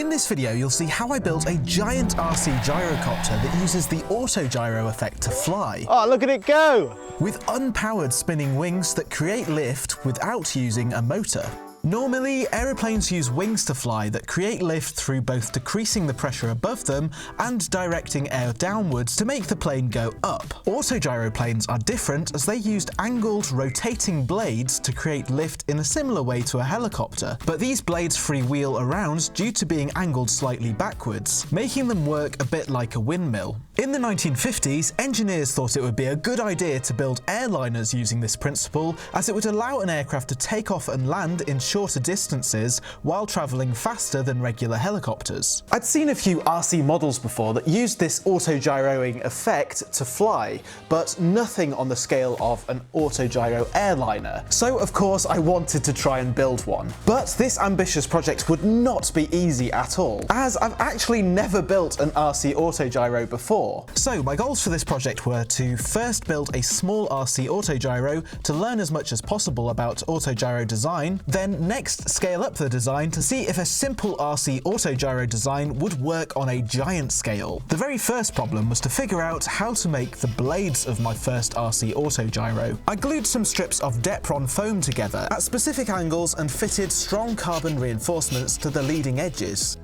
In this video, you'll see how I built a giant RC gyrocopter that uses the autogyro effect to fly. Oh, look at it go! With unpowered spinning wings that create lift without using a motor. Normally, aeroplanes use wings to fly that create lift through both decreasing the pressure above them and directing air downwards to make the plane go up. Autogyro planes are different as they used angled, rotating blades to create lift in a similar way to a helicopter, but these blades freewheel around due to being angled slightly backwards, making them work a bit like a windmill. In the 1950s, engineers thought it would be a good idea to build airliners using this principle, as it would allow an aircraft to take off and land in shorter distances while travelling faster than regular helicopters. I'd seen a few RC models before that used this autogyroing effect to fly, but nothing on the scale of an autogyro airliner. So of course I wanted to try and build one. But this ambitious project would not be easy at all, as I've actually never built an RC autogyro before. So my goals for this project were to first build a small RC autogyro to learn as much as possible about autogyro design, then next scale up the design to see if a simple RC autogyro design would work on a giant scale. The very first problem was to figure out how to make the blades of my first RC autogyro. I glued some strips of Depron foam together at specific angles and fitted strong carbon reinforcements to the leading edges.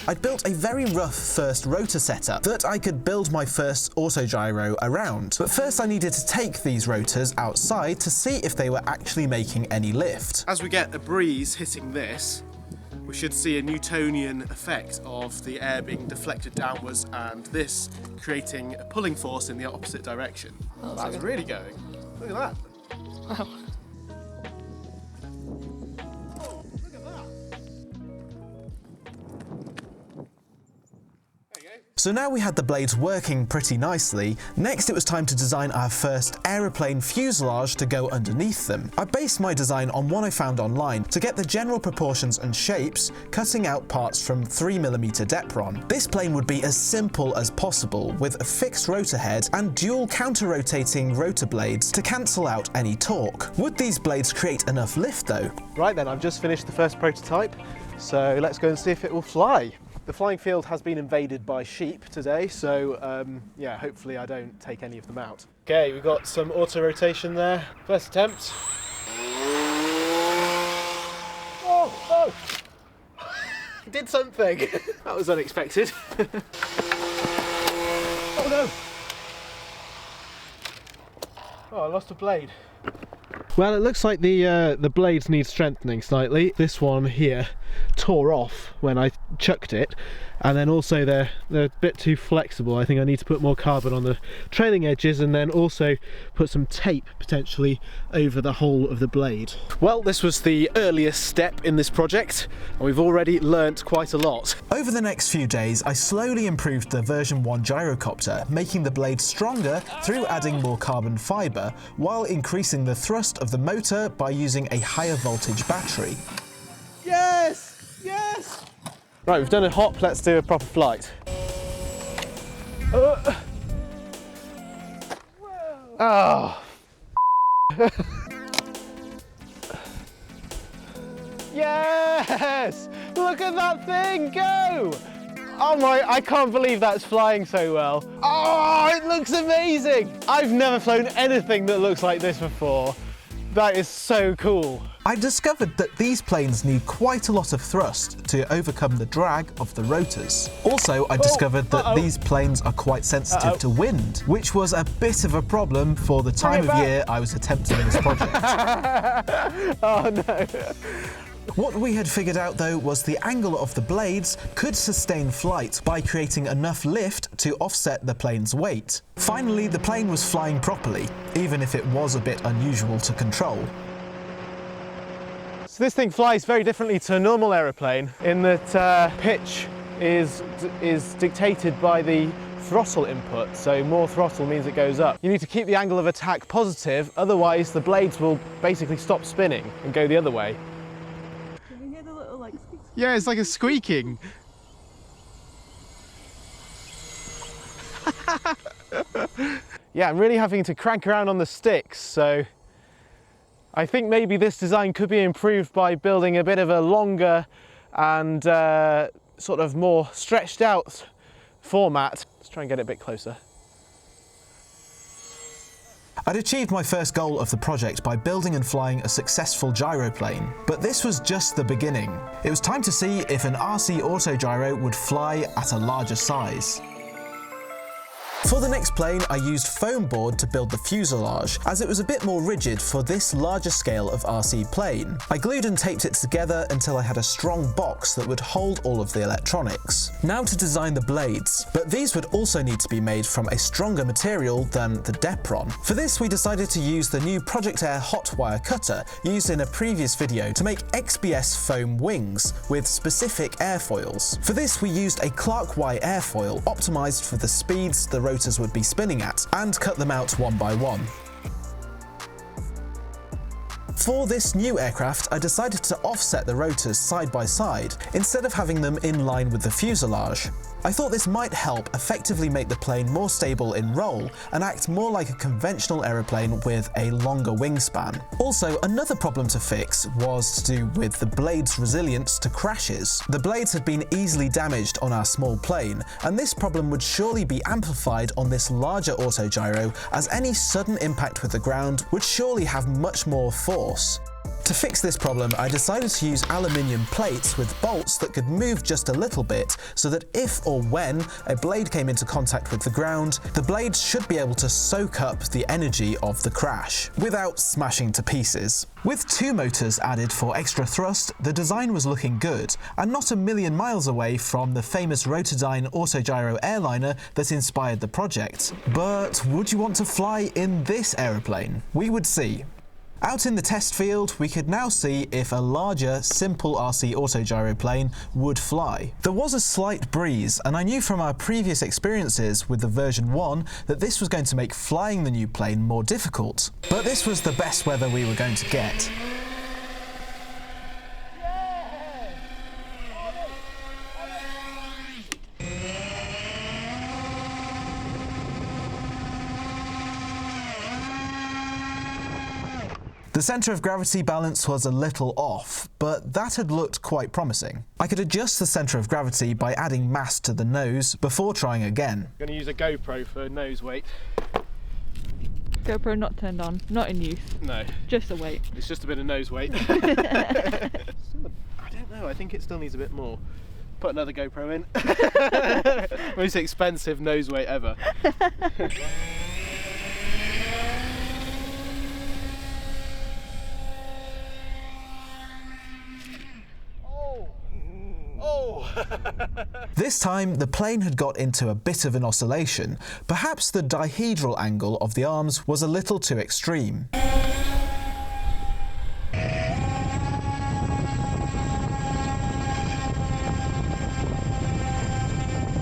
I'd built a very rough first rotor setup that I could build my first autogyro around, but first I needed to take these rotors outside to see if they were actually making any lift. As we get a breeze hitting this, we should see a Newtonian effect of the air being deflected downwards and this creating a pulling force in the opposite direction. Oh, that's really going. Look at that. Wow. So now we had the blades working pretty nicely, next it was time to design our first aeroplane fuselage to go underneath them. I based my design on one I found online to get the general proportions and shapes, cutting out parts from 3mm Depron. This plane would be as simple as possible, with a fixed rotor head and dual counter-rotating rotor blades to cancel out any torque. Would these blades create enough lift though? Right then, I've just finished the first prototype, so let's go and see if it will fly. The flying field has been invaded by sheep today, so yeah, hopefully I don't take any of them out. Okay, we've got some auto rotation there. First attempt. Oh! Did something. That was unexpected. Oh no! Oh, I lost a blade. Well, it looks like the blades need strengthening slightly. This one here tore off when I chucked it, and then also they're a bit too flexible. I think I need to put more carbon on the trailing edges and then also put some tape potentially over the whole of the blade. Well, this was the earliest step in this project and we've already learnt quite a lot. Over the next few days, I slowly improved the version 1 gyrocopter, making the blade stronger through adding more carbon fibre, while increasing the thrust of the motor by using a higher voltage battery. Yes! Yes! Right, we've done a hop, let's do a proper flight. Oh! Yes! Look at that thing go! Oh my, I can't believe that's flying so well. Oh, it looks amazing! I've never flown anything that looks like this before. That is so cool. I discovered that these planes need quite a lot of thrust to overcome the drag of the rotors. Also, I discovered that these planes are quite sensitive to wind, which was a bit of a problem for the time of year I was attempting this project. Oh no. What we had figured out though was the angle of the blades could sustain flight by creating enough lift to offset the plane's weight. Finally, the plane was flying properly, even if it was a bit unusual to control. So this thing flies very differently to a normal aeroplane in that pitch is dictated by the throttle input, so more throttle means it goes up. You need to keep the angle of attack positive, otherwise the blades will basically stop spinning and go the other way. Can you hear the little like squeak? Yeah, it's like a squeaking. Yeah, I'm really having to crank around on the sticks, so I think maybe this design could be improved by building a bit of a longer and sort of more stretched out format. Let's try and get it a bit closer. I'd achieved my first goal of the project by building and flying a successful gyroplane, but this was just the beginning. It was time to see if an RC autogyro would fly at a larger size. For the next plane, I used foam board to build the fuselage, as it was a bit more rigid for this larger scale of RC plane. I glued and taped it together until I had a strong box that would hold all of the electronics. Now to design the blades, but these would also need to be made from a stronger material than the Depron. For this, we decided to use the new ProjectAir hot wire cutter used in a previous video to make XBS foam wings with specific airfoils. For this, we used a Clark Y airfoil optimized for the speeds the rotors would be spinning at, and cut them out one by one. For this new aircraft, I decided to offset the rotors side by side, instead of having them in line with the fuselage. I thought this might help effectively make the plane more stable in roll and act more like a conventional aeroplane with a longer wingspan. Also, another problem to fix was to do with the blade's resilience to crashes. The blades had been easily damaged on our small plane, and this problem would surely be amplified on this larger autogyro, as any sudden impact with the ground would surely have much more force. To fix this problem, I decided to use aluminium plates with bolts that could move just a little bit, so that if or when a blade came into contact with the ground, the blades should be able to soak up the energy of the crash, without smashing to pieces. With 2 motors added for extra thrust, the design was looking good, and not a million miles away from the famous Rotordyne autogyro airliner that inspired the project. But would you want to fly in this aeroplane? We would see. Out in the test field, we could now see if a larger, simple RC autogyro plane would fly. There was a slight breeze, and I knew from our previous experiences with the version 1 that this was going to make flying the new plane more difficult. But this was the best weather we were going to get. The centre of gravity balance was a little off, but that had looked quite promising. I could adjust the centre of gravity by adding mass to the nose before trying again. I'm going to use a GoPro for nose weight. GoPro not turned on, not in use. No. Just a weight. It's just a bit of nose weight. I don't know, I think it still needs a bit more. Put another GoPro in. Most expensive nose weight ever. This time, the plane had got into a bit of an oscillation. Perhaps the dihedral angle of the arms was a little too extreme.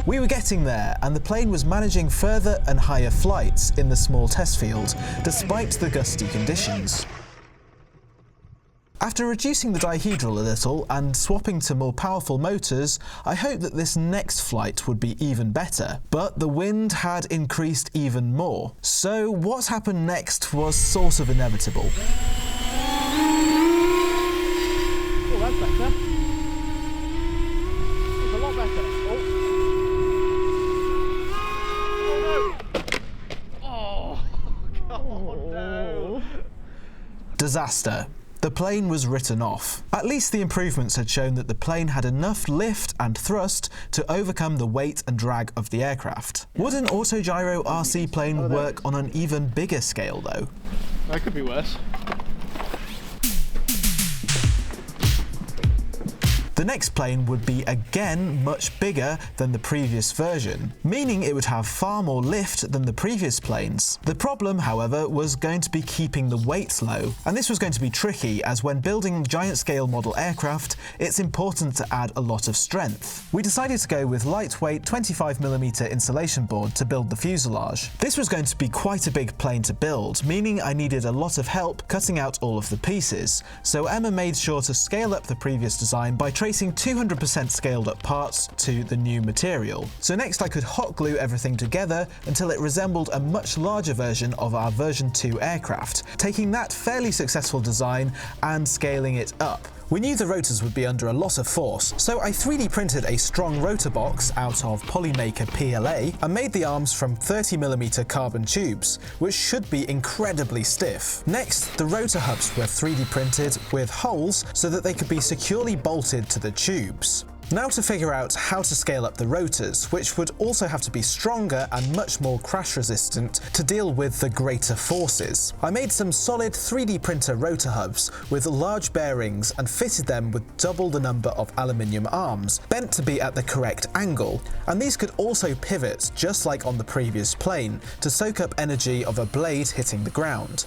We were getting there, and the plane was managing further and higher flights in the small test field, despite the gusty conditions. After reducing the dihedral a little and swapping to more powerful motors, I hoped that this next flight would be even better, but the wind had increased even more. So what happened next was sort of inevitable. Oh, that's better. It's a lot better. Oh. Oh no! Oh, no! Disaster. The plane was written off. At least the improvements had shown that the plane had enough lift and thrust to overcome the weight and drag of the aircraft. Would an autogyro RC plane work on an even bigger scale though? That could be worse. The next plane would be again much bigger than the previous version, meaning it would have far more lift than the previous planes. The problem, however, was going to be keeping the weight low, and this was going to be tricky as when building giant scale model aircraft, it's important to add a lot of strength. We decided to go with lightweight 25mm insulation board to build the fuselage. This was going to be quite a big plane to build, meaning I needed a lot of help cutting out all of the pieces, so Emma made sure to scale up the previous design by tracing 200% scaled up parts to the new material. So next I could hot glue everything together until it resembled a much larger version of our version 2 aircraft, taking that fairly successful design and scaling it up. We knew the rotors would be under a lot of force, so I 3D printed a strong rotor box out of Polymaker PLA and made the arms from 30mm carbon tubes, which should be incredibly stiff. Next, the rotor hubs were 3D printed with holes so that they could be securely bolted to the tubes. Now to figure out how to scale up the rotors, which would also have to be stronger and much more crash resistant to deal with the greater forces. I made some solid 3D printer rotor hubs with large bearings and fitted them with double the number of aluminium arms, bent to be at the correct angle, and these could also pivot just like on the previous plane to soak up energy of a blade hitting the ground.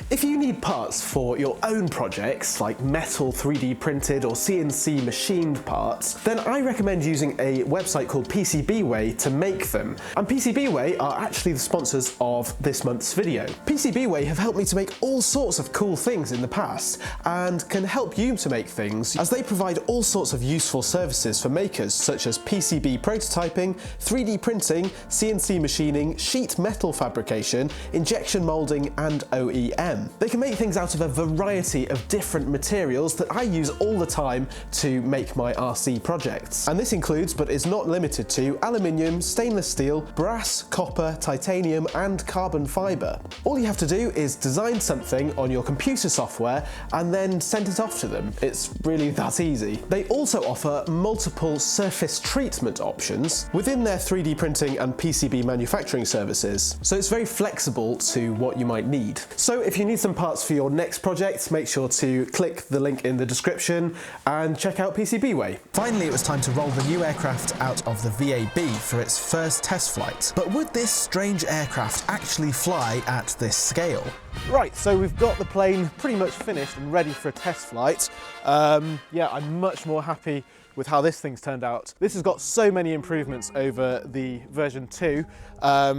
If you need parts for your own projects, like metal 3D printed or CNC machined parts, then I recommend using a website called PCBWay to make them. And PCBWay are actually the sponsors of this month's video. PCBWay have helped me to make all sorts of cool things in the past, and can help you to make things, as they provide all sorts of useful services for makers, such as PCB prototyping, 3D printing, CNC machining, sheet metal fabrication, injection molding, and OEM. They can make things out of a variety of different materials that I use all the time to make my RC projects. And this includes, but is not limited to, aluminium, stainless steel, brass, copper, titanium, and carbon fibre. All you have to do is design something on your computer software and then send it off to them. It's really that easy. They also offer multiple surface treatment options within their 3D printing and PCB manufacturing services, so it's very flexible to what you might need. So if you need some parts for your next project, make sure to click the link in the description and check out PCBWay. Finally, it was time to roll the new aircraft out of the VAB for its first test flight. But would this strange aircraft actually fly at this scale? Right, so we've got the plane pretty much finished and ready for a test flight. Yeah, I'm much more happy with how this thing's turned out. This has got so many improvements over the version 2.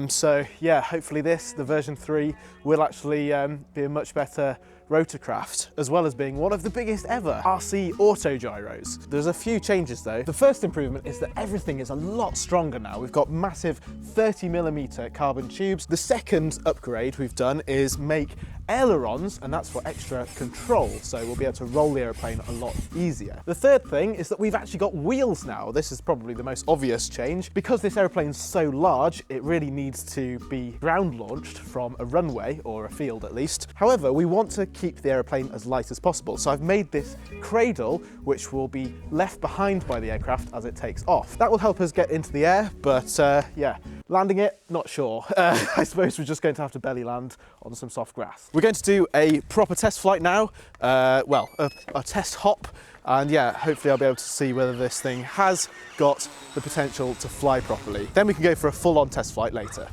So yeah, hopefully the version 3, will actually be a much better rotorcraft, as well as being one of the biggest ever RC autogyros. There's a few changes though. The first improvement is that everything is a lot stronger now. We've got massive 30mm carbon tubes. The second upgrade we've done is make ailerons, and that's for extra control, so we'll be able to roll the aeroplane a lot easier. The third thing is that we've actually got wheels now. This is probably the most obvious change. Because this aeroplane's so large, it really needs to be ground launched from a runway, or a field at least. However, we want to keep the aeroplane as light as possible, so I've made this cradle which will be left behind by the aircraft as it takes off. That will help us get into the air, but yeah, landing it, not sure. I suppose we're just going to have to belly land on some soft grass. We're going to do a proper test flight now, well, a test hop, and yeah, hopefully I'll be able to see whether this thing has got the potential to fly properly. Then we can go for a full-on test flight later.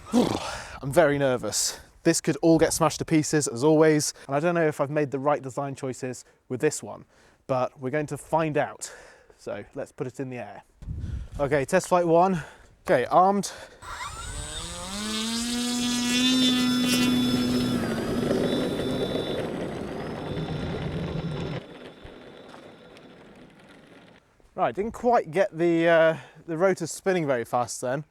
I'm very nervous. This could all get smashed to pieces as always, and I don't know if I've made the right design choices with this one, but we're going to find out. So let's put it in the air. Okay, test flight 1. Okay, armed. Right, didn't quite get the rotors spinning very fast then.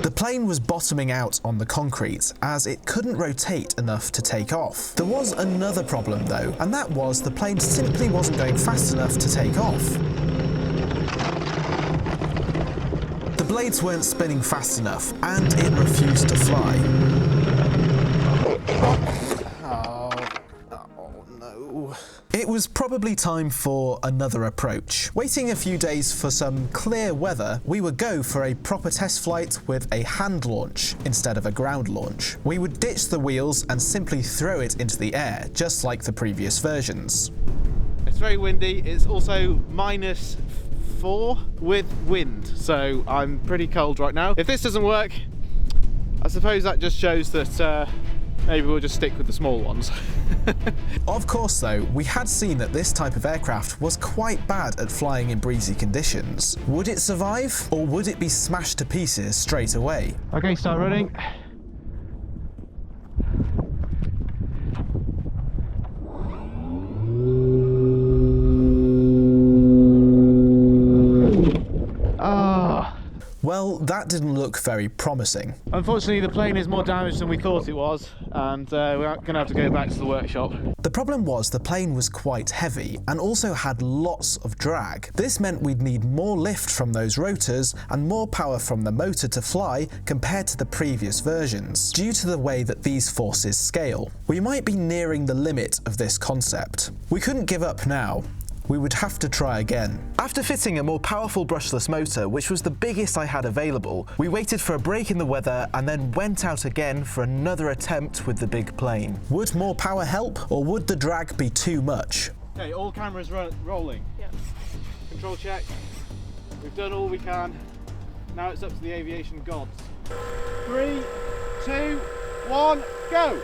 The plane was bottoming out on the concrete as it couldn't rotate enough to take off. There was another problem though, and that was the plane simply wasn't going fast enough to take off. The blades weren't spinning fast enough, and it refused to fly. Oh no. It was probably time for another approach. Waiting a few days for some clear weather, we would go for a proper test flight with a hand launch instead of a ground launch. We would ditch the wheels and simply throw it into the air, just like the previous versions. It's very windy. It's also -4 with wind, so I'm pretty cold right now. If this doesn't work, I suppose that just shows that maybe we'll just stick with the small ones. Of course though, we had seen that this type of aircraft was quite bad at flying in breezy conditions. Would it survive, or would it be smashed to pieces straight away? Okay, start running. Well, that didn't look very promising. Unfortunately, the plane is more damaged than we thought it was, and we're going to have to go back to the workshop. The problem was the plane was quite heavy and also had lots of drag. This meant we'd need more lift from those rotors and more power from the motor to fly compared to the previous versions, due to the way that these forces scale. We might be nearing the limit of this concept. We couldn't give up now. We would have to try again. After fitting a more powerful brushless motor, which was the biggest I had available, we waited for a break in the weather and then went out again for another attempt with the big plane. Would more power help, or would the drag be too much? Okay, all cameras rolling. Yep. Control check. We've done all we can. Now it's up to the aviation gods. 3, 2, 1, go!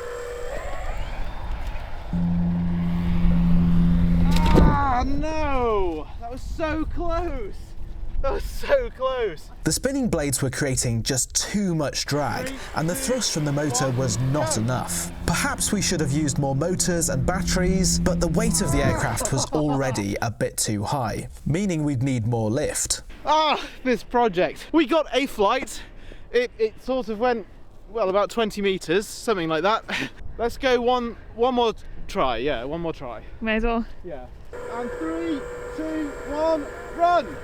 Ah, no! That was so close! That was so close! The spinning blades were creating just too much drag, and the thrust from the motor was not enough. Perhaps we should have used more motors and batteries, but the weight of the aircraft was already a bit too high, meaning we'd need more lift. Ah, this project. We got a flight. It sort of went, well, about 20 meters, something like that. Let's go one more try. Yeah, one more try. May as well. Yeah. And 3, 2, 1, run!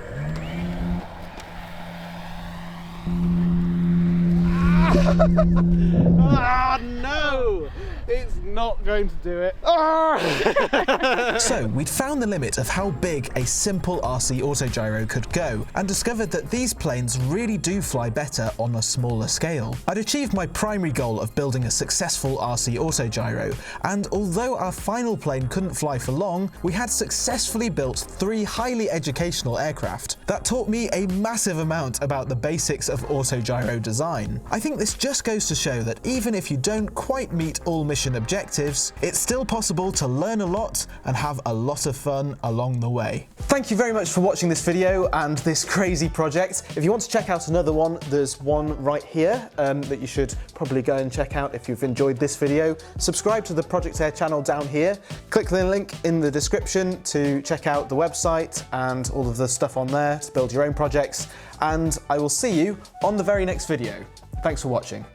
Ah, no! It's not going to do it. Ah! So we'd found the limit of how big a simple RC autogyro could go, and discovered that these planes really do fly better on a smaller scale. I'd achieved my primary goal of building a successful RC autogyro, and although our final plane couldn't fly for long, we had successfully built 3 highly educational aircraft. That taught me a massive amount about the basics of autogyro design. I think this just goes to show that even if you don't quite meet all mission objectives, it's still possible to learn a lot and have a lot of fun along the way. Thank you very much for watching this video and this crazy project. If you want to check out another one, there's one right here that you should probably go and check out if you've enjoyed this video. Subscribe to the ProjectAir channel down here. Click the link in the description to check out the website and all of the stuff on there to build your own projects. And I will see you on the very next video. Thanks for watching.